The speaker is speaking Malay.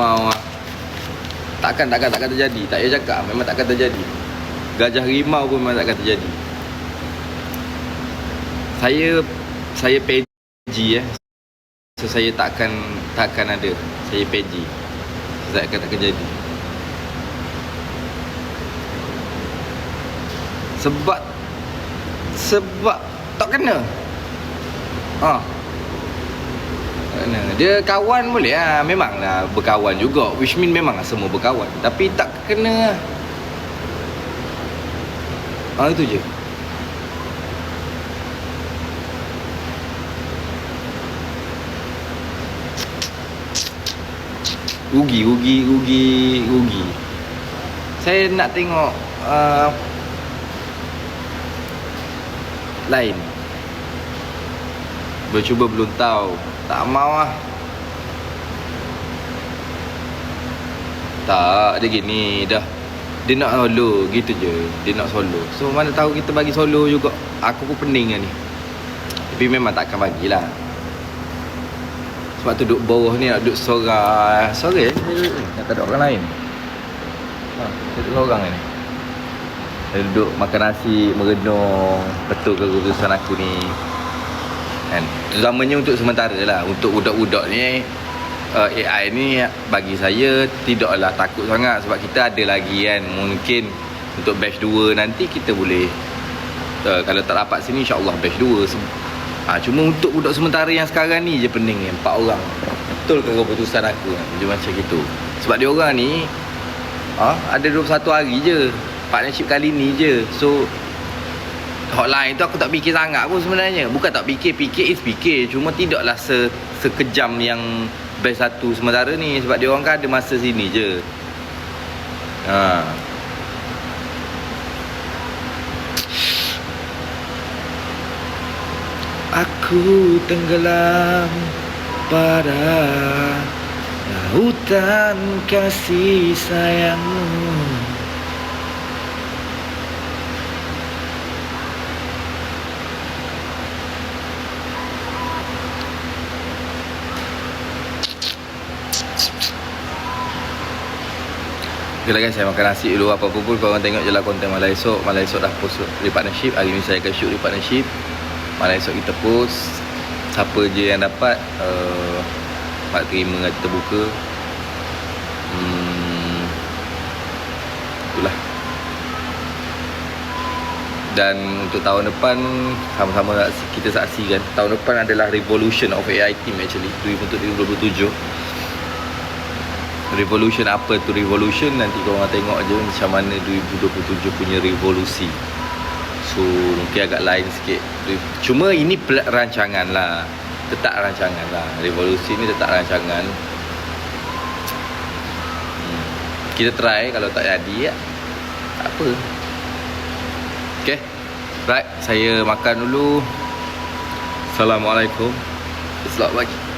mau takkan terjadi. Tak payah cakap, memang takkan terjadi. Gajah rimau pun memang takkan terjadi. Saya PG so saya takkan ada. Saya PG, saya takkan jadi. Sebab tak kena. Dia kawan boleh lah. Memanglah berkawan juga. Which mean memanglah semua berkawan. Tapi tak kena. Itu je. Rugi. Saya nak tengok lain. Bercuba belum tahu. Tak mau lah. Tak, dia gini dah. Dia nak solo, gitu je. Dia nak solo. So mana tahu kita bagi solo juga. Aku pun pening lah ni. Tapi memang takkan bagilah. Sebab tu duduk bawah ni nak duduk sorang. Sorang nak tak ada orang lain. Duduk sorang ni. Dia duduk makan nasi, merenung. Betul ke keputusan aku ni kan? Terutamanya untuk sementara lah. Untuk budak-budak ni AI ni bagi saya tidaklah takut sangat. Sebab kita ada lagi kan. Mungkin untuk batch 2 nanti kita boleh kalau tak dapat sini insyaAllah batch 2. Cuma untuk budak sementara yang sekarang ni je pening ni. 4 orang. Betul ke keputusan aku macam gitu. Sebab dia orang ni ada 21 hari je partnership kali ni je. So hotline tu aku tak fikir sangat pun sebenarnya. Bukan tak fikir is fikir. Cuma tidaklah sekejam yang batch 1 sementara ni. Sebab dia orang kan ada masa sini je. Aku tenggelam pada lautan kasih sayangmu. Okay lah guys, saya makan nasi dulu. Apa-apa pun korang tengok je lah konten malam esok. Malam esok dah post di partnership. Hari ni saya akan shoot di partnership. Malam esok kita post. Siapa je yang dapat Pak terima kita buka. Itulah. Dan untuk tahun depan sama-sama kita saksikan. Tahun depan adalah revolution of AI team actually. Untuk 2027. Revolution apa tu revolution, nanti korang tengok je macam mana 2027 punya revolusi. So mungkin agak lain sikit. Cuma ini rancangan lah. Tetap rancangan lah. Revolusi ni tetap rancangan. Kita try. Kalau tak jadi tak apa. Okay. Right, saya makan dulu. Assalamualaikum. Selamat pagi.